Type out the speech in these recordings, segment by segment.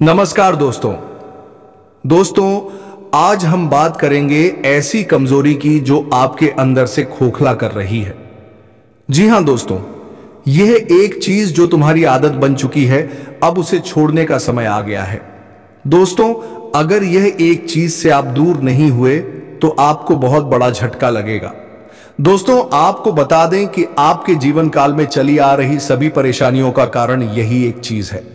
नमस्कार दोस्तों आज हम बात करेंगे ऐसी कमजोरी की जो आपके अंदर से खोखला कर रही है। जी हां दोस्तों, यह एक चीज जो तुम्हारी आदत बन चुकी है, अब उसे छोड़ने का समय आ गया है। दोस्तों, अगर यह एक चीज से आप दूर नहीं हुए तो आपको बहुत बड़ा झटका लगेगा। दोस्तों, आपको बता दें कि आपके जीवन काल में चली आ रही सभी परेशानियों का कारण यही एक चीज है।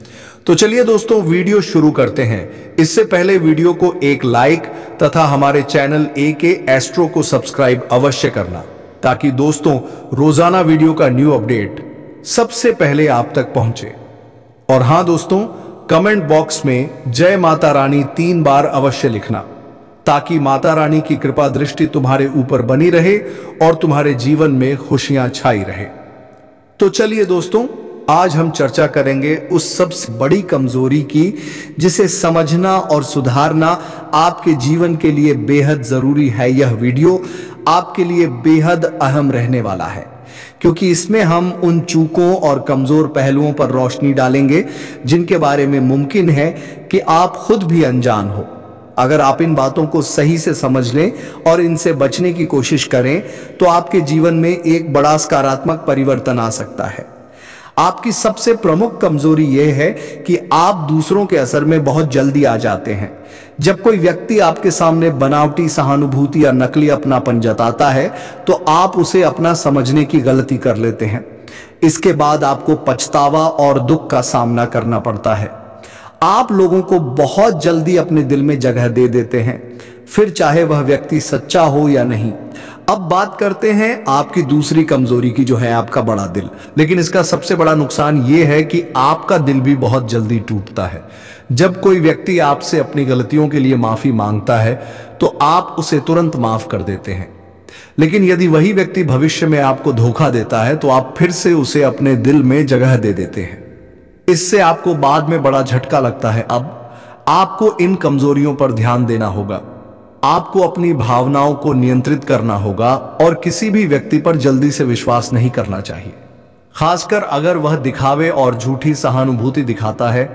तो चलिए दोस्तों, वीडियो शुरू करते हैं। इससे पहले वीडियो को एक लाइक तथा हमारे चैनल एके एस्ट्रो को सब्सक्राइब अवश्य करना, ताकि दोस्तों रोजाना वीडियो का न्यू अपडेट सबसे पहले आप तक पहुंचे। और हां दोस्तों, कमेंट बॉक्स में जय माता रानी 3 बार अवश्य लिखना, ताकि माता रानी की कृपा दृष्टि तुम्हारे ऊपर बनी रहे और तुम्हारे जीवन में खुशियां छाई रहे। तो चलिए दोस्तों, आज हम चर्चा करेंगे उस सबसे बड़ी कमजोरी की जिसे समझना और सुधारना आपके जीवन के लिए बेहद जरूरी है। यह वीडियो आपके लिए बेहद अहम रहने वाला है, क्योंकि इसमें हम उन चूकों और कमजोर पहलुओं पर रोशनी डालेंगे जिनके बारे में मुमकिन है कि आप खुद भी अनजान हो। अगर आप इन बातों को सही से समझ लें और इनसे बचने की कोशिश करें तो आपके जीवन में एक बड़ा सकारात्मक परिवर्तन आ सकता है। आपकी सबसे प्रमुख कमजोरी यह है कि आप दूसरों के असर में बहुत जल्दी आ जाते हैं। जब कोई व्यक्ति आपके सामने बनावटी सहानुभूति या नकली अपनापन जताता है तो आप उसे अपना समझने की गलती कर लेते हैं। इसके बाद आपको पछतावा और दुख का सामना करना पड़ता है। आप लोगों को बहुत जल्दी अपने दिल में जगह दे देते हैं, फिर चाहे वह व्यक्ति सच्चा हो या नहीं। अब बात करते हैं आपकी दूसरी कमजोरी की, जो है आपका बड़ा दिल। लेकिन इसका सबसे बड़ा नुकसान यह है कि आपका दिल भी बहुत जल्दी टूटता है। जब कोई व्यक्ति आपसे अपनी गलतियों के लिए माफी मांगता है तो आप उसे तुरंत माफ कर देते हैं। लेकिन यदि वही व्यक्ति भविष्य में आपको धोखा देता है तो आप फिर से उसे अपने दिल में जगह दे देते हैं। इससे आपको बाद में बड़ा झटका लगता है। अब आपको इन कमजोरियों पर ध्यान देना होगा। आपको अपनी भावनाओं को नियंत्रित करना होगा और किसी भी व्यक्ति पर जल्दी से विश्वास नहीं करना चाहिए, खासकर अगर वह दिखावे और झूठी सहानुभूति दिखाता है।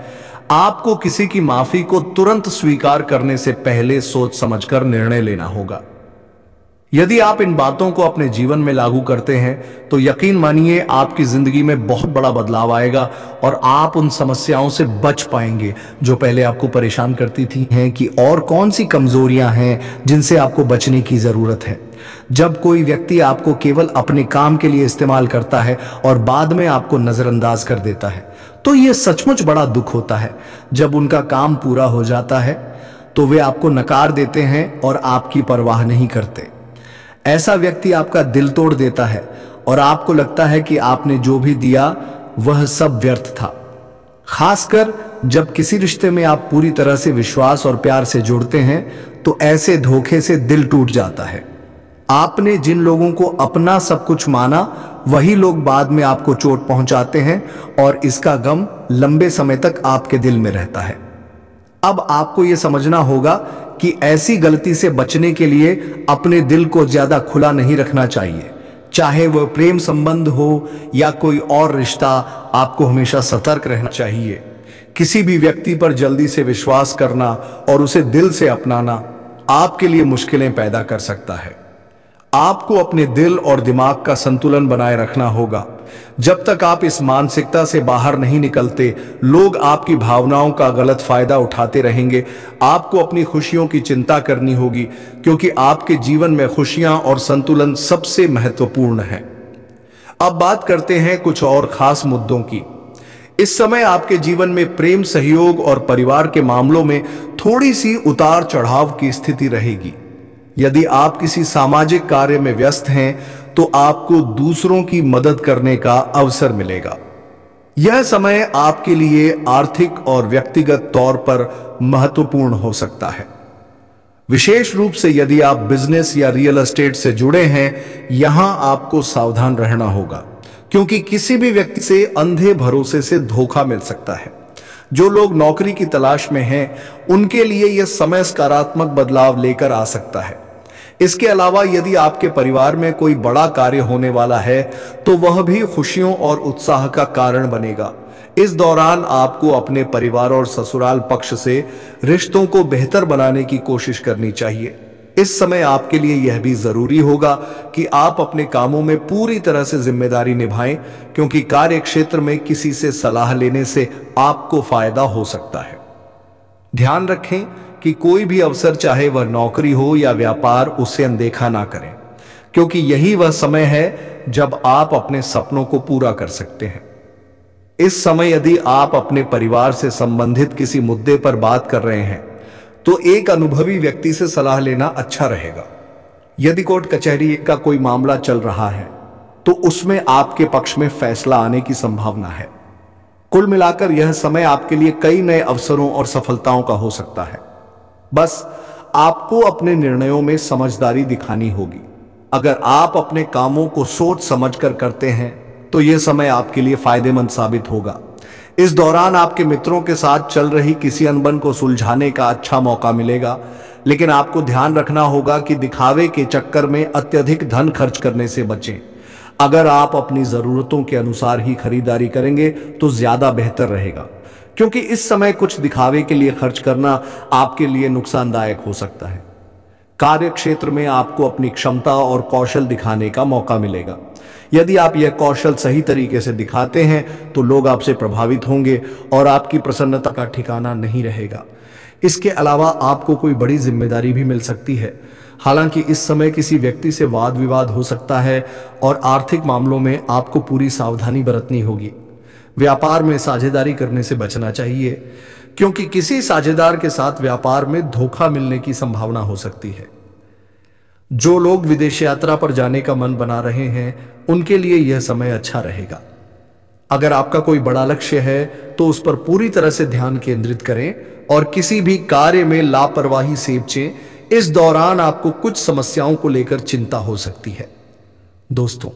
आपको किसी की माफी को तुरंत स्वीकार करने से पहले सोच समझकर निर्णय लेना होगा। यदि आप इन बातों को अपने जीवन में लागू करते हैं तो यकीन मानिए आपकी जिंदगी में बहुत बड़ा बदलाव आएगा और आप उन समस्याओं से बच पाएंगे जो पहले आपको परेशान करती थी। हैं कि और कौन सी कमजोरियां हैं जिनसे आपको बचने की जरूरत है। जब कोई व्यक्ति आपको केवल अपने काम के लिए इस्तेमाल करता है और बाद में आपको नजरअंदाज कर देता है तो यह सचमुच बड़ा दुख होता है। जब उनका काम पूरा हो जाता है तो वे आपको नकार देते हैं और आपकी परवाह नहीं करते। ऐसा व्यक्ति आपका दिल तोड़ देता है और आपको लगता है कि आपने जो भी दिया वह सब व्यर्थ था। खासकर जब किसी रिश्ते में आप पूरी तरह से विश्वास और प्यार से जुड़ते हैं तो ऐसे धोखे से दिल टूट जाता है। आपने जिन लोगों को अपना सब कुछ माना वही लोग बाद में आपको चोट पहुंचाते हैं और इसका गम लंबे समय तक आपके दिल में रहता है। अब आपको यह समझना होगा कि ऐसी गलती से बचने के लिए अपने दिल को ज्यादा खुला नहीं रखना चाहिए। चाहे वह प्रेम संबंध हो या कोई और रिश्ता, आपको हमेशा सतर्क रहना चाहिए। किसी भी व्यक्ति पर जल्दी से विश्वास करना और उसे दिल से अपनाना आपके लिए मुश्किलें पैदा कर सकता है। आपको अपने दिल और दिमाग का संतुलन बनाए रखना होगा। जब तक आप इस मानसिकता से बाहर नहीं निकलते, लोग आपकी भावनाओं का गलत फायदा उठाते रहेंगे। आपको अपनी खुशियों की चिंता करनी होगी, क्योंकि आपके जीवन में खुशियां और संतुलन सबसे महत्वपूर्ण है। अब बात करते हैं कुछ और खास मुद्दों की। इस समय आपके जीवन में प्रेम, सहयोग और परिवार के मामलों में थोड़ी सी उतार चढ़ाव की स्थिति रहेगी। यदि आप किसी सामाजिक कार्य में व्यस्त हैं तो आपको दूसरों की मदद करने का अवसर मिलेगा। यह समय आपके लिए आर्थिक और व्यक्तिगत तौर पर महत्वपूर्ण हो सकता है। विशेष रूप से यदि आप बिजनेस या रियल एस्टेट से जुड़े हैं, यहां आपको सावधान रहना होगा, क्योंकि किसी भी व्यक्ति से अंधे भरोसे से धोखा मिल सकता है। जो लोग नौकरी की तलाश में हैं उनके लिए यह समय सकारात्मक बदलाव लेकर आ सकता है। इसके अलावा यदि आपके परिवार में कोई बड़ा कार्य होने वाला है तो वह भी खुशियों और उत्साह का कारण बनेगा। इस दौरान आपको अपने परिवार और ससुराल पक्ष से रिश्तों को बेहतर बनाने की कोशिश करनी चाहिए। इस समय आपके लिए यह भी जरूरी होगा कि आप अपने कामों में पूरी तरह से जिम्मेदारी निभाएं, क्योंकि कार्य क्षेत्र में किसी से सलाह लेने से आपको फायदा हो सकता है। ध्यान रखें कि कोई भी अवसर, चाहे वह नौकरी हो या व्यापार, उसे अनदेखा ना करें, क्योंकि यही वह समय है जब आप अपने सपनों को पूरा कर सकते हैं। इस समय यदि आप अपने परिवार से संबंधित किसी मुद्दे पर बात कर रहे हैं तो एक अनुभवी व्यक्ति से सलाह लेना अच्छा रहेगा। यदि कोर्ट कचहरी का कोई मामला चल रहा है तो उसमें आपके पक्ष में फैसला आने की संभावना है। कुल मिलाकर यह समय आपके लिए कई नए अवसरों और सफलताओं का हो सकता है। बस आपको अपने निर्णयों में समझदारी दिखानी होगी। अगर आप अपने कामों को सोच समझकर करते हैं तो यह समय आपके लिए फायदेमंद साबित होगा। इस दौरान आपके मित्रों के साथ चल रही किसी अनबन को सुलझाने का अच्छा मौका मिलेगा, लेकिन आपको ध्यान रखना होगा कि दिखावे के चक्कर में अत्यधिक धन खर्च करने से बचें। अगर आप अपनी जरूरतों के अनुसार ही खरीदारी करेंगे तो ज्यादा बेहतर रहेगा, क्योंकि इस समय कुछ दिखावे के लिए खर्च करना आपके लिए नुकसानदायक हो सकता है। कार्य क्षेत्र में आपको अपनी क्षमता और कौशल दिखाने का मौका मिलेगा। यदि आप यह कौशल सही तरीके से दिखाते हैं तो लोग आपसे प्रभावित होंगे और आपकी प्रसन्नता का ठिकाना नहीं रहेगा। इसके अलावा आपको कोई बड़ी जिम्मेदारी भी मिल सकती है। हालांकि इस समय किसी व्यक्ति से वाद विवाद हो सकता है और आर्थिक मामलों में आपको पूरी सावधानी बरतनी होगी। व्यापार में साझेदारी करने से बचना चाहिए, क्योंकि किसी साझेदार के साथ व्यापार में धोखा मिलने की संभावना हो सकती है। जो लोग विदेश यात्रा पर जाने का मन बना रहे हैं उनके लिए यह समय अच्छा रहेगा। अगर आपका कोई बड़ा लक्ष्य है तो उस पर पूरी तरह से ध्यान केंद्रित करें और किसी भी कार्य में लापरवाही से बचें। इस दौरान आपको कुछ समस्याओं को लेकर चिंता हो सकती है। दोस्तों,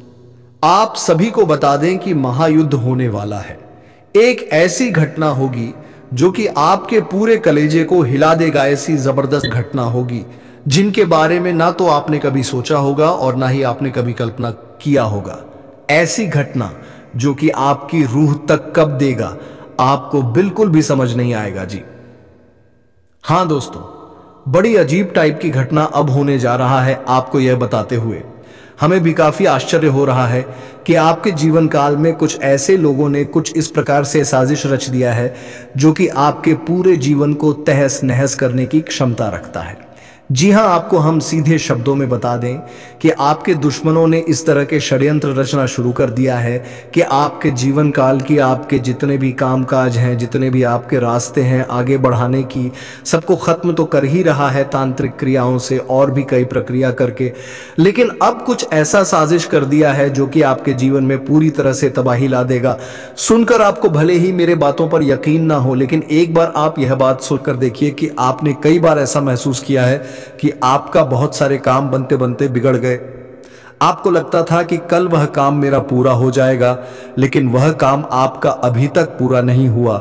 आप सभी को बता दें कि महायुद्ध होने वाला है। एक ऐसी घटना होगी जो कि आपके पूरे कलेजे को हिला देगा। ऐसी जबरदस्त घटना होगी जिनके बारे में ना तो आपने कभी सोचा होगा और ना ही आपने कभी कल्पना किया होगा। ऐसी घटना जो कि आपकी रूह तक कब देगा, आपको बिल्कुल भी समझ नहीं आएगा जी। हां दोस्तों, बड़ी अजीब टाइप की घटना अब होने जा रहा है। आपको यह बताते हुए हमें भी काफी आश्चर्य हो रहा है कि आपके जीवन काल में कुछ ऐसे लोगों ने कुछ इस प्रकार से साजिश रच दिया है जो कि आपके पूरे जीवन को तहस नहस करने की क्षमता रखता है। जी हां, आपको हम सीधे शब्दों में बता दें कि आपके दुश्मनों ने इस तरह के षड्यंत्र रचना शुरू कर दिया है कि आपके जीवन काल की, आपके जितने भी कामकाज हैं, जितने भी आपके रास्ते हैं आगे बढ़ाने की, सबको खत्म तो कर ही रहा है तांत्रिक क्रियाओं से और भी कई प्रक्रिया करके, लेकिन अब कुछ ऐसा साजिश कर दिया है जो कि आपके जीवन में पूरी तरह से तबाही ला देगा। सुनकर आपको भले ही मेरे बातों पर यकीन ना हो, लेकिन एक बार आप यह बात सोचकर देखिए कि आपने कई बार ऐसा महसूस किया है कि आपका बहुत सारे काम बनते बनते बिगड़ गए। आपको लगता था कि कल वह काम मेरा पूरा हो जाएगा, लेकिन वह काम आपका अभी तक पूरा नहीं हुआ।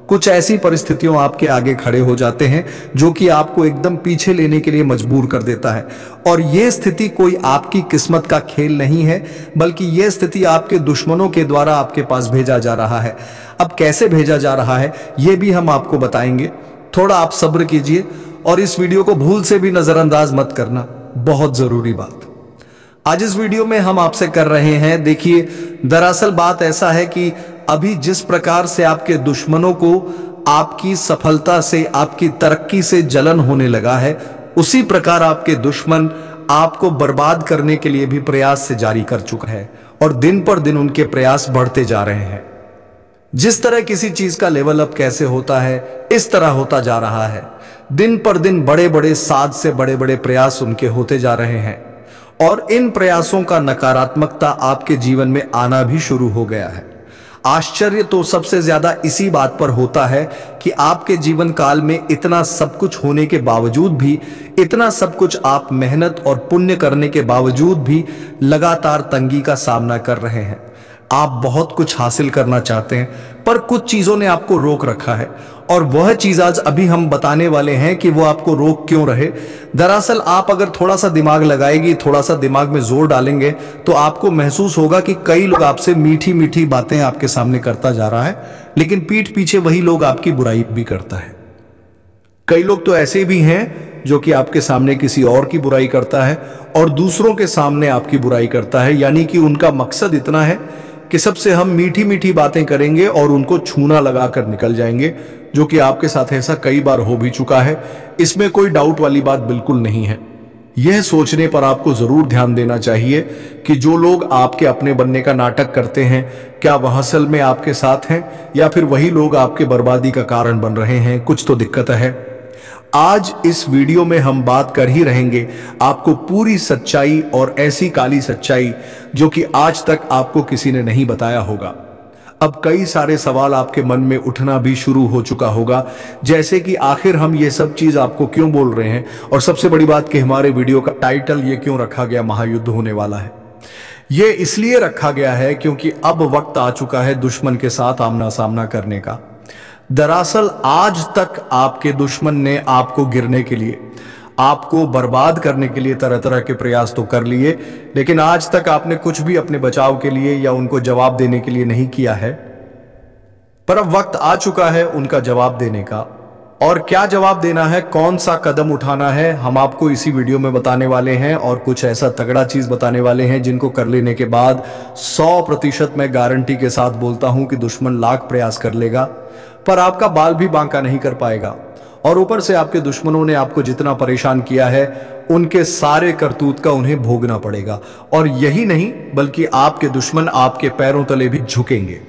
कुछ ऐसी परिस्थितियों आपके आगे खड़े हो जाते हैं जो कि आपको एकदम पीछे लेने के लिए मजबूर कर देता है। और यह स्थिति कोई आपकी किस्मत का खेल नहीं है, बल्कि यह स्थिति आपके दुश्मनों के द्वारा आपके पास भेजा जा रहा है। अब कैसे भेजा जा रहा है यह भी हम आपको बताएंगे। थोड़ा आप सब्र कीजिए और इस वीडियो को भूल से भी नजरअंदाज मत करना, बहुत जरूरी बात आज इस वीडियो में हम आपसे कर रहे हैं। देखिए, दरअसल बात ऐसा है कि अभी जिस प्रकार से आपके दुश्मनों को आपकी सफलता से, आपकी तरक्की से जलन होने लगा है, उसी प्रकार आपके दुश्मन आपको बर्बाद करने के लिए भी प्रयास से जारी कर चुका है और दिन पर दिन उनके प्रयास बढ़ते जा रहे हैं। जिस तरह किसी चीज का लेवल अप कैसे होता है, इस तरह होता जा रहा है। दिन पर दिन बड़े बड़े साध से बड़े बड़े प्रयास उनके होते जा रहे हैं और इन प्रयासों का नकारात्मकता आपके जीवन में आना भी शुरू हो गया है। आश्चर्य तो सबसे ज्यादा इसी बात पर होता है कि आपके जीवन काल में इतना सब कुछ होने के बावजूद भी, इतना सब कुछ आप मेहनत और पुण्य करने के बावजूद भी लगातार तंगी का सामना कर रहे हैं। आप बहुत कुछ हासिल करना चाहते हैं, पर कुछ चीजों ने आपको रोक रखा है और वह चीज आज अभी हम बताने वाले हैं कि वो आपको रोक क्यों रहे। दरअसल आप अगर थोड़ा सा दिमाग लगाएगी, थोड़ा सा दिमाग में जोर डालेंगे, तो आपको महसूस होगा कि कई लोग आपसे मीठी मीठी बातें आपके सामने करता जा रहा है, लेकिन पीठ पीछे वही लोग आपकी बुराई भी करता है। कई लोग तो ऐसे भी हैं जो कि आपके सामने किसी और की बुराई करता है और दूसरों के सामने आपकी बुराई करता है, यानी कि उनका मकसद इतना है कि सबसे हम मीठी मीठी बातें करेंगे और उनको छूना लगाकर निकल जाएंगे, जो कि आपके साथ ऐसा कई बार हो भी चुका है। इसमें कोई डाउट वाली बात बिल्कुल नहीं है। यह सोचने पर आपको जरूर ध्यान देना चाहिए कि जो लोग आपके अपने बनने का नाटक करते हैं, क्या वह असल में आपके साथ हैं या फिर वही लोग आपके बर्बादी का कारण बन रहे हैं। कुछ तो दिक्कत है। आज इस वीडियो में हम बात कर ही रहेंगे आपको पूरी सच्चाई, और ऐसी काली सच्चाई जो कि आज तक आपको किसी ने नहीं बताया होगा। अब कई सारे सवाल आपके मन में उठना भी शुरू हो चुका होगा, जैसे कि आखिर हम ये सब चीज आपको क्यों बोल रहे हैं, और सबसे बड़ी बात कि हमारे वीडियो का टाइटल ये क्यों रखा गया, महायुद्ध होने वाला है। ये इसलिए रखा गया है क्योंकि अब वक्त आ चुका है दुश्मन के साथ आमना सामना करने का। दरअसल आज तक आपके दुश्मन ने आपको गिरने के लिए, आपको बर्बाद करने के लिए तरह तरह के प्रयास तो कर लिए, लेकिन आज तक आपने कुछ भी अपने बचाव के लिए या उनको जवाब देने के लिए नहीं किया है। पर अब वक्त आ चुका है उनका जवाब देने का, और क्या जवाब देना है, कौन सा कदम उठाना है, हम आपको इसी वीडियो में बताने वाले हैं। और कुछ ऐसा तगड़ा चीज बताने वाले हैं जिनको कर लेने के बाद 100% मैं गारंटी के साथ बोलता हूं कि दुश्मन लाख प्रयास कर लेगा पर आपका बाल भी बांका नहीं कर पाएगा। और ऊपर से आपके दुश्मनों ने आपको जितना परेशान किया है, उनके सारे करतूत का उन्हें भोगना पड़ेगा। और यही नहीं, बल्कि आपके दुश्मन आपके पैरों तले भी झुकेंगे।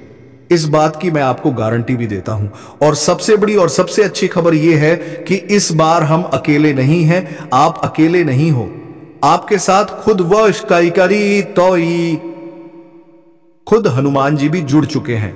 इस बात की मैं आपको गारंटी भी देता हूं। और सबसे बड़ी और सबसे अच्छी खबर यह है कि इस बार हम अकेले नहीं हैं, आप अकेले नहीं हो। आपके साथ खुद खुद हनुमान जी भी जुड़ चुके हैं।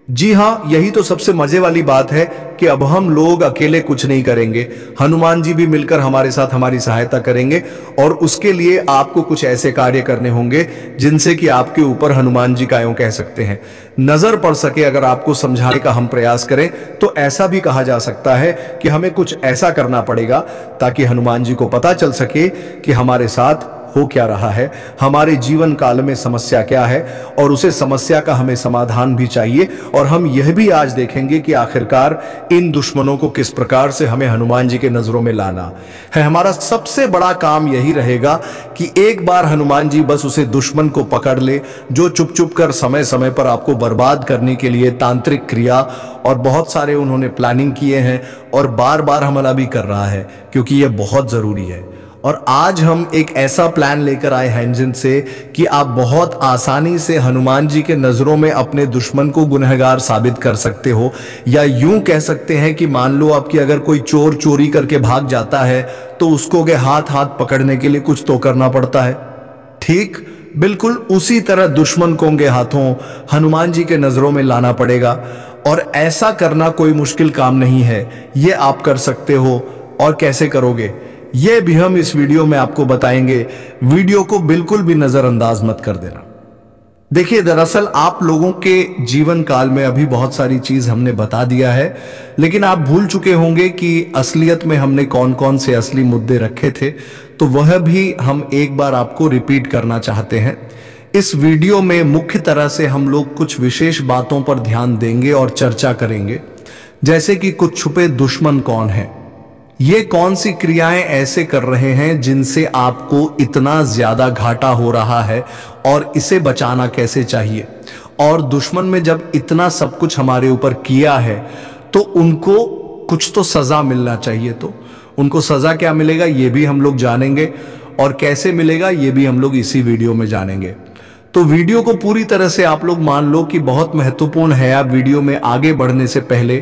जी हां, यही तो सबसे मजे वाली बात है कि अब हम लोग अकेले कुछ नहीं करेंगे, हनुमान जी भी मिलकर हमारे साथ हमारी सहायता करेंगे। और उसके लिए आपको कुछ ऐसे कार्य करने होंगे जिनसे कि आपके ऊपर हनुमान जी का यूं कह सकते हैं नजर पड़ सके। अगर आपको समझाने का हम प्रयास करें तो ऐसा भी कहा जा सकता है कि हमें कुछ ऐसा करना पड़ेगा ताकि हनुमान जी को पता चल सके कि हमारे साथ हो क्या रहा है, हमारे जीवन काल में समस्या क्या है, और उसे समस्या का हमें समाधान भी चाहिए। और हम यह भी आज देखेंगे कि आखिरकार इन दुश्मनों को किस प्रकार से हमें हनुमान जी के नजरों में लाना है। हमारा सबसे बड़ा काम यही रहेगा कि एक बार हनुमान जी बस उसे दुश्मन को पकड़ ले जो चुप चुप कर समय समय पर आपको बर्बाद करने के लिए तांत्रिक क्रिया और बहुत सारे उन्होंने प्लानिंग किए हैं और बार बार हमला भी कर रहा है, क्योंकि यह बहुत जरूरी है। और आज हम एक ऐसा प्लान लेकर आए हैं जिनसे कि आप बहुत आसानी से हनुमान जी के नजरों में अपने दुश्मन को गुनहगार साबित कर सकते हो। या यूं कह सकते हैं कि मान लो आपकी अगर कोई चोर चोरी करके भाग जाता है तो उसको के हाथ हाथ पकड़ने के लिए कुछ तो करना पड़ता है। ठीक बिल्कुल उसी तरह दुश्मन को उनके हाथों हनुमान जी के नजरों में लाना पड़ेगा। और ऐसा करना कोई मुश्किल काम नहीं है, ये आप कर सकते हो। और कैसे करोगे यह भी हम इस वीडियो में आपको बताएंगे। वीडियो को बिल्कुल भी नजरअंदाज मत कर देना। देखिए, दरअसल आप लोगों के जीवन काल में अभी बहुत सारी चीज हमने बता दिया है, लेकिन आप भूल चुके होंगे कि असलियत में हमने कौन कौन से असली मुद्दे रखे थे, तो वह भी हम एक बार आपको रिपीट करना चाहते हैं। इस वीडियो में मुख्य तरह से हम लोग कुछ विशेष बातों पर ध्यान देंगे और चर्चा करेंगे, जैसे कि कुछ छुपे दुश्मन कौन है, ये कौन सी क्रियाएं ऐसे कर रहे हैं जिनसे आपको इतना ज्यादा घाटा हो रहा है और इसे बचाना कैसे चाहिए। और दुश्मन में जब इतना सब कुछ हमारे ऊपर किया है तो उनको कुछ तो सजा मिलना चाहिए। तो उनको सजा क्या मिलेगा ये भी हम लोग जानेंगे, और कैसे मिलेगा ये भी हम लोग इसी वीडियो में जानेंगे। तो वीडियो को पूरी तरह से आप लोग मान लो कि बहुत महत्वपूर्ण है। आप वीडियो में आगे बढ़ने से पहले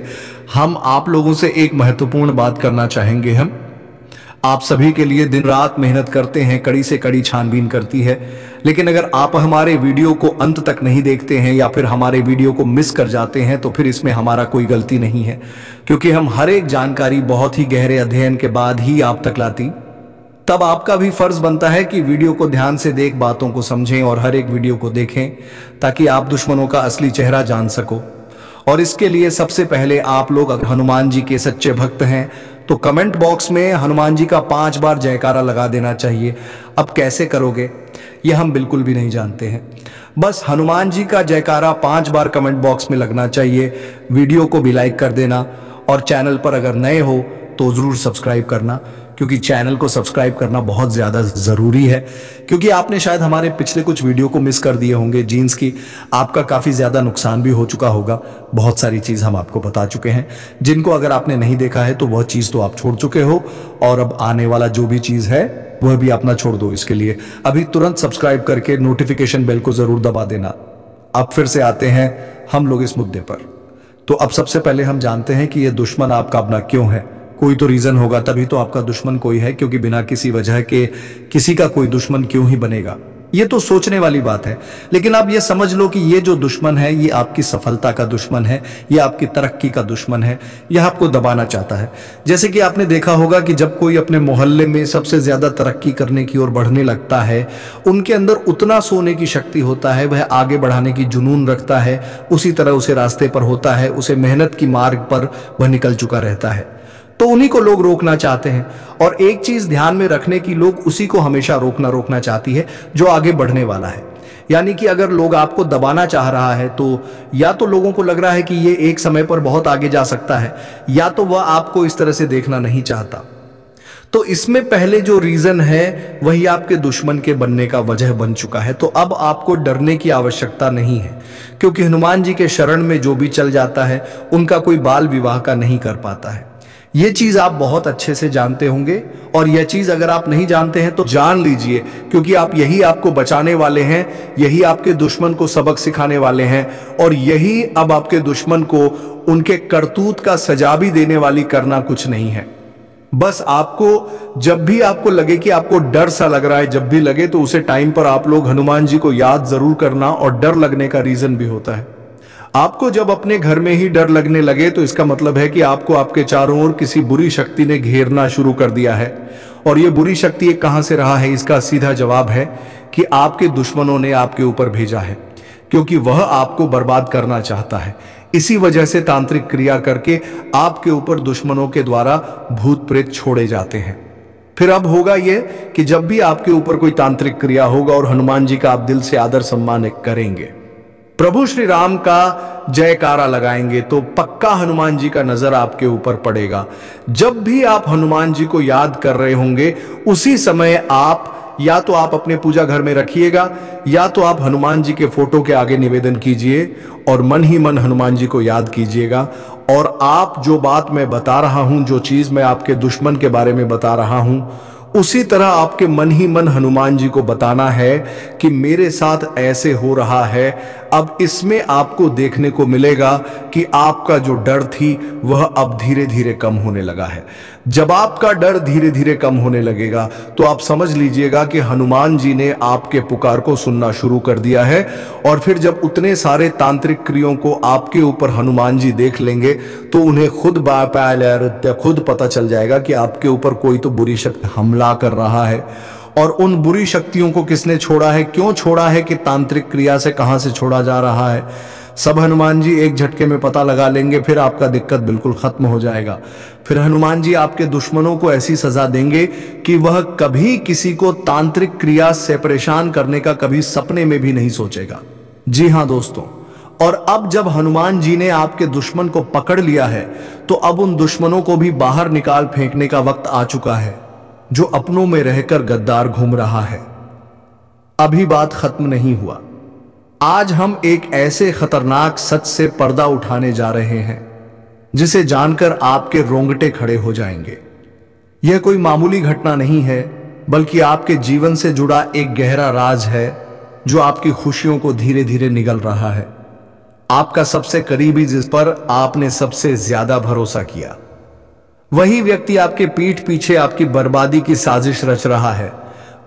हम आप लोगों से एक महत्वपूर्ण बात करना चाहेंगे। हम आप सभी के लिए दिन रात मेहनत करते हैं, कड़ी से कड़ी छानबीन करती है, लेकिन अगर आप हमारे वीडियो को अंत तक नहीं देखते हैं या फिर हमारे वीडियो को मिस कर जाते हैं तो फिर इसमें हमारा कोई गलती नहीं है, क्योंकि हम हर एक जानकारी बहुत ही गहरे अध्ययन के बाद ही आप तक लाती। तब आपका भी फर्ज बनता है कि वीडियो को ध्यान से देख बातों को समझें और हर एक वीडियो को देखें ताकि आप दुश्मनों का असली चेहरा जान सको। और इसके लिए सबसे पहले आप लोग अगर हनुमान जी के सच्चे भक्त हैं तो कमेंट बॉक्स में हनुमान जी का 5 बार जयकारा लगा देना चाहिए। अब कैसे करोगे यह हम बिल्कुल भी नहीं जानते हैं, बस हनुमान जी का जयकारा 5 बार कमेंट बॉक्स में लगना चाहिए। वीडियो को भी लाइक कर देना और चैनल पर अगर नए हो तो ज़रूर सब्सक्राइब करना, क्योंकि चैनल को सब्सक्राइब करना बहुत ज़्यादा ज़रूरी है। क्योंकि आपने शायद हमारे पिछले कुछ वीडियो को मिस कर दिए होंगे जीन्स की, आपका काफ़ी ज़्यादा नुकसान भी हो चुका होगा। बहुत सारी चीज़ हम आपको बता चुके हैं, जिनको अगर आपने नहीं देखा है तो वह चीज़ तो आप छोड़ चुके हो, और अब आने वाला जो भी चीज़ है वह भी अपना छोड़ दो। इसके लिए अभी तुरंत सब्सक्राइब करके नोटिफिकेशन बेल को ज़रूर दबा देना। अब फिर से आते हैं हम लोग इस मुद्दे पर। तो अब सबसे पहले हम जानते हैं कि यह दुश्मन आपका अपना क्यों है। कोई तो रीजन होगा, तभी तो आपका दुश्मन कोई है, क्योंकि बिना किसी वजह के किसी का कोई दुश्मन क्यों ही बनेगा। ये तो सोचने वाली बात है। लेकिन आप ये समझ लो कि ये जो दुश्मन है ये आपकी सफलता का दुश्मन है, ये आपकी तरक्की का दुश्मन है, यह आपको दबाना चाहता है। जैसे कि आपने देखा होगा कि जब कोई अपने मोहल्ले में सबसे ज्यादा तरक्की करने की ओर बढ़ने लगता है, उनके अंदर उतना सोने की शक्ति होता है, वह आगे बढ़ाने की जुनून रखता है, उसी तरह उसे रास्ते पर होता है, उसे मेहनत की मार्ग पर वह निकल चुका रहता है। तो उन्हीं को लोग रोकना चाहते हैं। और एक चीज ध्यान में रखने की, लोग उसी को हमेशा रोकना चाहती है जो आगे बढ़ने वाला है। यानी कि अगर लोग आपको दबाना चाह रहा है तो या तो लोगों को लग रहा है कि ये एक समय पर बहुत आगे जा सकता है, या तो वह आपको इस तरह से देखना नहीं चाहता। तो इसमें पहले जो रीजन है वही आपके दुश्मन के बनने का वजह बन चुका है। तो अब आपको डरने की आवश्यकता नहीं है, क्योंकि हनुमान जी के शरण में जो भी चल जाता है उनका कोई बाल विवाह का नहीं कर पाता है। ये चीज आप बहुत अच्छे से जानते होंगे, और यह चीज अगर आप नहीं जानते हैं तो जान लीजिए, क्योंकि आप यही आपको बचाने वाले हैं, यही आपके दुश्मन को सबक सिखाने वाले हैं, और यही अब आपके दुश्मन को उनके करतूत का सजा भी देने वाली करना कुछ नहीं है। बस आपको जब भी आपको लगे कि आपको डर सा लग रहा है, जब भी लगे तो उसे टाइम पर आप लोग हनुमान जी को याद जरूर करना। और डर लगने का रीजन भी होता है, आपको जब अपने घर में ही डर लगने लगे तो इसका मतलब है कि आपको आपके चारों ओर किसी बुरी शक्ति ने घेरना शुरू कर दिया है। और यह बुरी शक्ति कहां से रहा है, इसका सीधा जवाब है कि आपके दुश्मनों ने आपके ऊपर भेजा है, क्योंकि वह आपको बर्बाद करना चाहता है। इसी वजह से तांत्रिक क्रिया करके आपके ऊपर दुश्मनों के द्वारा भूत प्रेत छोड़े जाते हैं। फिर अब होगा यह कि जब भी आपके ऊपर कोई तांत्रिक क्रिया होगा और हनुमान जी का आप दिल से आदर सम्मान करेंगे, प्रभु श्री राम का जयकारा लगाएंगे, तो पक्का हनुमान जी का नजर आपके ऊपर पड़ेगा। जब भी आप हनुमान जी को याद कर रहे होंगे उसी समय आप या तो आप अपने पूजा घर में रखिएगा, या तो आप हनुमान जी के फोटो के आगे निवेदन कीजिए और मन ही मन हनुमान जी को याद कीजिएगा। और आप जो बात मैं बता रहा हूं, जो चीज मैं आपके दुश्मन के बारे में बता रहा हूं, उसी तरह आपके मन ही मन हनुमान जी को बताना है कि मेरे साथ ऐसे हो रहा है। अब इसमें आपको देखने को मिलेगा कि आपका जो डर थी वह अब धीरे धीरे कम होने लगा है। जब आपका डर धीरे धीरे कम होने लगेगा तो आप समझ लीजिएगा कि हनुमान जी ने आपके पुकार को सुनना शुरू कर दिया है। और फिर जब उतने सारे तांत्रिक क्रियों को आपके ऊपर हनुमान जी देख लेंगे तो उन्हें खुद पता चल जाएगा कि आपके ऊपर कोई तो बुरी शक्ति हमला कर रहा है। और उन बुरी शक्तियों को किसने छोड़ा है, क्यों छोड़ा है, कि तांत्रिक क्रिया से कहां से छोड़ा जा रहा है, सब हनुमान जी एक झटके में पता लगा लेंगे। फिर आपका दिक्कत बिल्कुल खत्म हो जाएगा। फिर हनुमान जी आपके दुश्मनों को ऐसी सजा देंगे कि वह कभी किसी को तांत्रिक क्रिया से परेशान करने का कभी सपने में भी नहीं सोचेगा। जी हां दोस्तों, और अब जब हनुमान जी ने आपके दुश्मन को पकड़ लिया है तो अब उन दुश्मनों को भी बाहर निकाल फेंकने का वक्त आ चुका है, जो अपनों में रहकर गद्दार घूम रहा है। अभी बात खत्म नहीं हुआ। आज हम एक ऐसे खतरनाक सच से पर्दा उठाने जा रहे हैं जिसे जानकर आपके रोंगटे खड़े हो जाएंगे। यह कोई मामूली घटना नहीं है, बल्कि आपके जीवन से जुड़ा एक गहरा राज है जो आपकी खुशियों को धीरे धीरे निगल रहा है। आपका सबसे करीबी, जिस पर आपने सबसे ज्यादा भरोसा किया, वही व्यक्ति आपके पीठ पीछे आपकी बर्बादी की साजिश रच रहा है।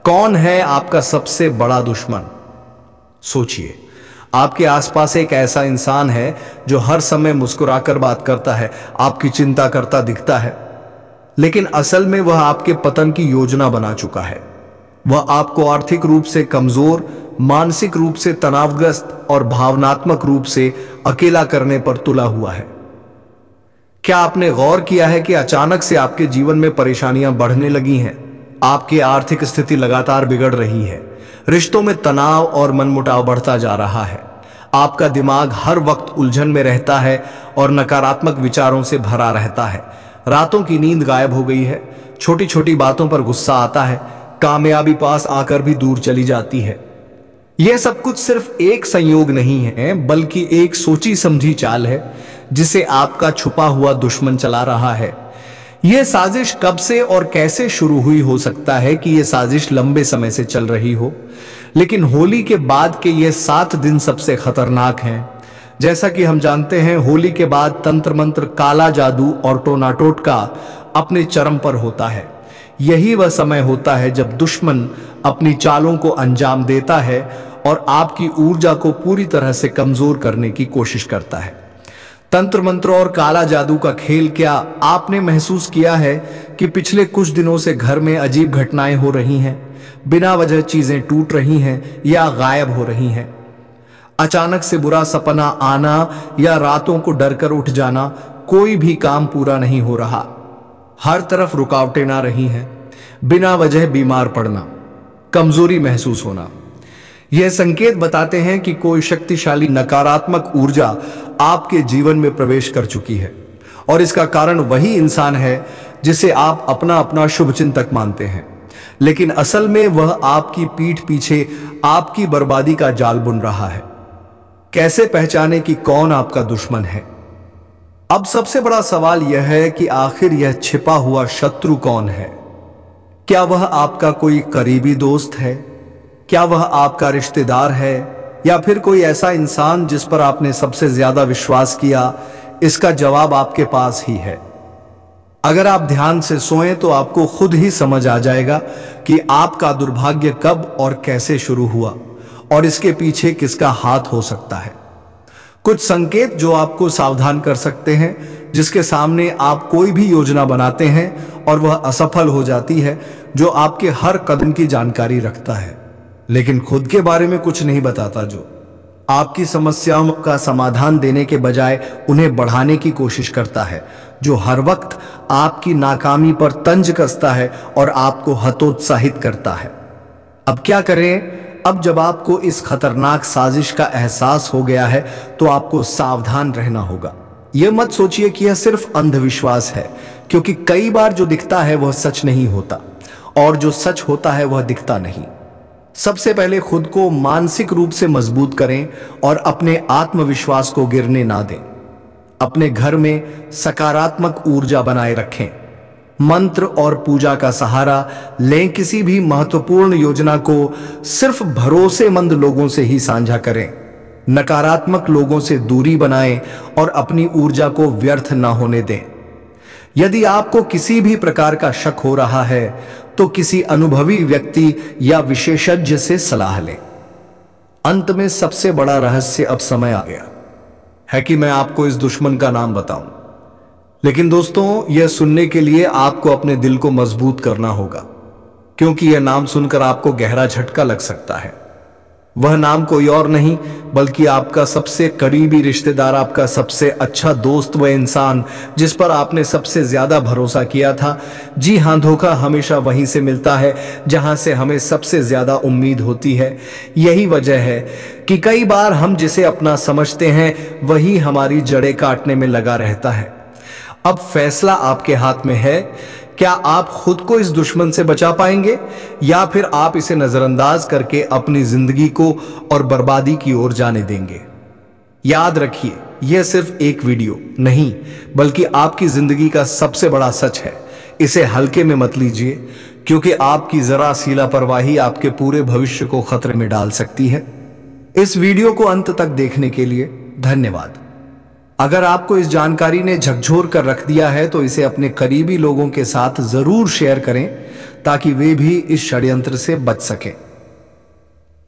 कौन है आपका सबसे बड़ा दुश्मन? सोचिए, आपके आसपास एक ऐसा इंसान है जो हर समय मुस्कुराकर बात करता है, आपकी चिंता करता दिखता है, लेकिन असल में वह आपके पतन की योजना बना चुका है। वह आपको आर्थिक रूप से कमजोर, मानसिक रूप से तनावग्रस्त और भावनात्मक रूप से अकेला करने पर तुला हुआ है। क्या आपने गौर किया है कि अचानक से आपके जीवन में परेशानियां बढ़ने लगी हैं? आपकी आर्थिक स्थिति लगातार बिगड़ रही है, रिश्तों में तनाव और मनमुटाव बढ़ता जा रहा है, आपका दिमाग हर वक्त उलझन में रहता है और नकारात्मक विचारों से भरा रहता है, रातों की नींद गायब हो गई है, छोटी छोटी बातों पर गुस्सा आता है, कामयाबी पास आकर भी दूर चली जाती है। यह सब कुछ सिर्फ एक संयोग नहीं है, बल्कि एक सोची समझी चाल है जिसे आपका छुपा हुआ दुश्मन चला रहा है। यह साजिश कब से और कैसे शुरू हुई? हो सकता है कि यह साजिश लंबे समय से चल रही हो, लेकिन होली के बाद के ये 7 दिन सबसे खतरनाक हैं। जैसा कि हम जानते हैं, होली के बाद तंत्र मंत्र, काला जादू और टोना टोटका अपने चरम पर होता है। यही वह समय होता है जब दुश्मन अपनी चालों को अंजाम देता है और आपकी ऊर्जा को पूरी तरह से कमजोर करने की कोशिश करता है। तंत्र मंत्र और काला जादू का खेल। क्या आपने महसूस किया है कि पिछले कुछ दिनों से घर में अजीब घटनाएं हो रही हैं? बिना वजह चीजें टूट रही हैं या गायब हो रही हैं। अचानक से बुरा सपना आना या रातों को डरकर उठ जाना। कोई भी काम पूरा नहीं हो रहा, हर तरफ रुकावटें ना रही हैं। बिना वजह बीमार पड़ना, कमजोरी महसूस होना। यह संकेत बताते हैं कि कोई शक्तिशाली नकारात्मक ऊर्जा आपके जीवन में प्रवेश कर चुकी है, और इसका कारण वही इंसान है जिसे आप अपना अपना शुभचिंतक मानते हैं, लेकिन असल में वह आपकी पीठ पीछे आपकी बर्बादी का जाल बुन रहा है। कैसे पहचाने कि कौन आपका दुश्मन है? अब सबसे बड़ा सवाल यह है कि आखिर यह छिपा हुआ शत्रु कौन है? क्या वह आपका कोई करीबी दोस्त है? क्या वह आपका रिश्तेदार है, या फिर कोई ऐसा इंसान जिस पर आपने सबसे ज्यादा विश्वास किया? इसका जवाब आपके पास ही है। अगर आप ध्यान से सोएं तो आपको खुद ही समझ आ जाएगा कि आपका दुर्भाग्य कब और कैसे शुरू हुआ और इसके पीछे किसका हाथ हो सकता है। कुछ संकेत जो आपको सावधान कर सकते हैं, जिसके सामने आप कोई भी योजना बनाते हैं और वह असफल हो जाती है, जो आपके हर कदम की जानकारी रखता है लेकिन खुद के बारे में कुछ नहीं बताता, जो आपकी समस्याओं का समाधान देने के बजाय उन्हें बढ़ाने की कोशिश करता है, जो हर वक्त आपकी नाकामी पर तंज कसता है और आपको हतोत्साहित करता है। अब क्या करें? अब जब आपको इस खतरनाक साजिश का एहसास हो गया है तो आपको सावधान रहना होगा। यह मत सोचिए कि यह सिर्फ अंधविश्वास है, क्योंकि कई बार जो दिखता है वह सच नहीं होता और जो सच होता है वह दिखता नहीं। सबसे पहले खुद को मानसिक रूप से मजबूत करें और अपने आत्मविश्वास को गिरने ना दें। अपने घर में सकारात्मक ऊर्जा बनाए रखें। मंत्र और पूजा का सहारा लें। किसी भी महत्वपूर्ण योजना को सिर्फ भरोसेमंद लोगों से ही साझा करें। नकारात्मक लोगों से दूरी बनाएं और अपनी ऊर्जा को व्यर्थ ना होने दें। यदि आपको किसी भी प्रकार का शक हो रहा है तो किसी अनुभवी व्यक्ति या विशेषज्ञ से सलाह लें। अंत में सबसे बड़ा रहस्य अब समय आ गया है कि मैं आपको इस दुश्मन का नाम बताऊं, लेकिन दोस्तों यह सुनने के लिए आपको अपने दिल को मजबूत करना होगा, क्योंकि यह नाम सुनकर आपको गहरा झटका लग सकता है। वह नाम कोई और नहीं बल्कि आपका सबसे करीबी रिश्तेदार, आपका सबसे अच्छा दोस्त, वह इंसान जिस पर आपने सबसे ज्यादा भरोसा किया था। जी हां, धोखा हमेशा वहीं से मिलता है जहां से हमें सबसे ज्यादा उम्मीद होती है। यही वजह है कि कई बार हम जिसे अपना समझते हैं वही हमारी जड़ें काटने में लगा रहता है। अब फैसला आपके हाथ में है। क्या आप खुद को इस दुश्मन से बचा पाएंगे, या फिर आप इसे नजरअंदाज करके अपनी जिंदगी को और बर्बादी की ओर जाने देंगे? याद रखिए, यह सिर्फ एक वीडियो नहीं बल्कि आपकी जिंदगी का सबसे बड़ा सच है। इसे हल्के में मत लीजिए, क्योंकि आपकी जरा सी लापरवाही आपके पूरे भविष्य को खतरे में डाल सकती है। इस वीडियो को अंत तक देखने के लिए धन्यवाद। अगर आपको इस जानकारी ने झकझोर कर रख दिया है तो इसे अपने करीबी लोगों के साथ जरूर शेयर करें, ताकि वे भी इस षड्यंत्र से बच सकें।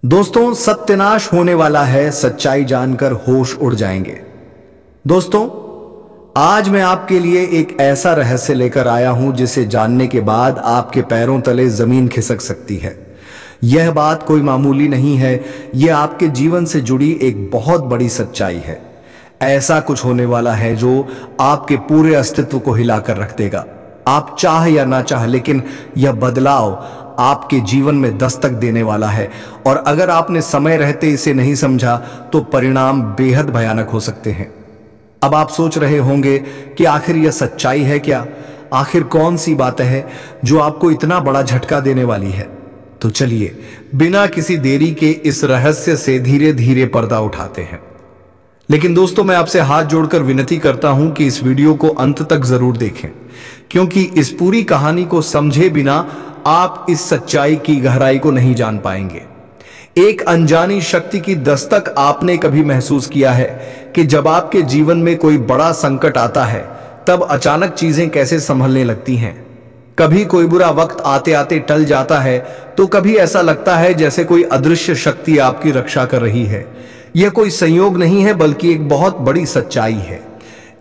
दोस्तों, सत्यानाश होने वाला है, सच्चाई जानकर होश उड़ जाएंगे। दोस्तों, आज मैं आपके लिए एक ऐसा रहस्य लेकर आया हूं जिसे जानने के बाद आपके पैरों तले जमीन खिसक सकती है। यह बात कोई मामूली नहीं है, यह आपके जीवन से जुड़ी एक बहुत बड़ी सच्चाई है। ऐसा कुछ होने वाला है जो आपके पूरे अस्तित्व को हिलाकर रख देगा। आप चाह या ना चाह, लेकिन यह बदलाव आपके जीवन में दस्तक देने वाला है, और अगर आपने समय रहते इसे नहीं समझा तो परिणाम बेहद भयानक हो सकते हैं। अब आप सोच रहे होंगे कि आखिर यह सच्चाई है क्या? आखिर कौन सी बात है जो आपको इतना बड़ा झटका देने वाली है? तो चलिए बिना किसी देरी के इस रहस्य से धीरे धीरे पर्दा उठाते हैं। लेकिन दोस्तों, मैं आपसे हाथ जोड़कर विनती करता हूं कि इस वीडियो को अंत तक जरूर देखें, क्योंकि इस पूरी कहानी को समझे बिना आप इस सच्चाई की गहराई को नहीं जान पाएंगे। एक अनजानी शक्ति की दस्तक आपने कभी महसूस किया है कि जब आपके जीवन में कोई बड़ा संकट आता है तब अचानक चीजें कैसे संभलने लगती हैं। कभी कोई बुरा वक्त आते आते टल जाता है, तो कभी ऐसा लगता है जैसे कोई अदृश्य शक्ति आपकी रक्षा कर रही है। यह कोई संयोग नहीं है, बल्कि एक बहुत बड़ी सच्चाई है।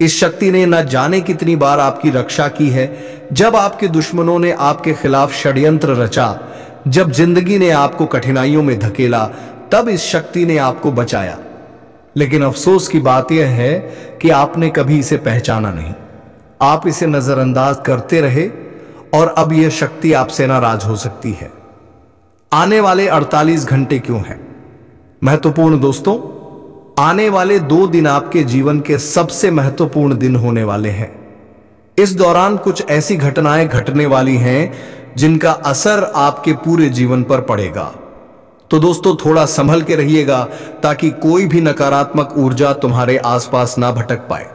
इस शक्ति ने न जाने कितनी बार आपकी रक्षा की है। जब आपके दुश्मनों ने आपके खिलाफ षड्यंत्र रचा, जब जिंदगी ने आपको कठिनाइयों में धकेला, तब इस शक्ति ने आपको बचाया। लेकिन अफसोस की बात यह है कि आपने कभी इसे पहचाना नहीं। आप इसे नजरअंदाज करते रहे, और अब यह शक्ति आपसे नाराज हो सकती है। आने वाले 48 घंटे क्यों हैं महत्वपूर्ण दोस्तों? आने वाले 2 दिन आपके जीवन के सबसे महत्वपूर्ण दिन होने वाले हैं। इस दौरान कुछ ऐसी घटनाएं घटने वाली हैं जिनका असर आपके पूरे जीवन पर पड़ेगा। तो दोस्तों, थोड़ा संभल के रहिएगा ताकि कोई भी नकारात्मक ऊर्जा तुम्हारे आसपास ना भटक पाए।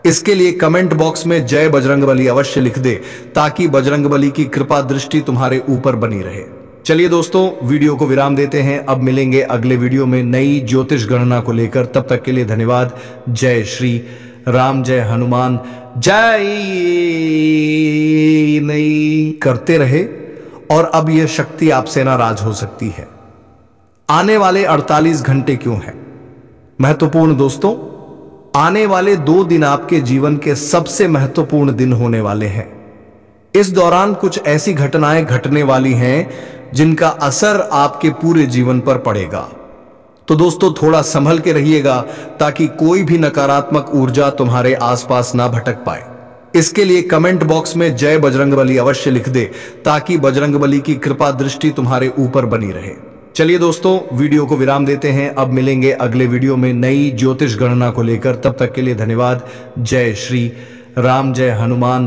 इसके लिए कमेंट बॉक्स में जय बजरंगबली अवश्य लिख दे, ताकि बजरंगबली की कृपा दृष्टि तुम्हारे ऊपर बनी रहे। चलिए दोस्तों, वीडियो को विराम देते हैं। अब मिलेंगे अगले वीडियो में नई ज्योतिष गणना को लेकर। तब तक के लिए धन्यवाद। जय श्री राम, जय हनुमान, जय नई करते रहे, और अब यह शक्ति आपसे नाराज हो सकती है। आने वाले 48 घंटे क्यों हैं महत्वपूर्ण दोस्तों? आने वाले 2 दिन आपके जीवन के सबसे महत्वपूर्ण दिन होने वाले हैं। इस दौरान कुछ ऐसी घटनाएं घटने वाली हैं जिनका असर आपके पूरे जीवन पर पड़ेगा। तो दोस्तों, थोड़ा संभल के रहिएगा ताकि कोई भी नकारात्मक ऊर्जा तुम्हारे आसपास ना भटक पाए। इसके लिए कमेंट बॉक्स में जय बजरंगबली अवश्य लिख दे, ताकि बजरंगबली की कृपा दृष्टि तुम्हारे ऊपर बनी रहे। चलिए दोस्तों, वीडियो को विराम देते हैं। अब मिलेंगे अगले वीडियो में नई ज्योतिष गणना को लेकर। तब तक के लिए धन्यवाद। जय श्री राम, जय हनुमान।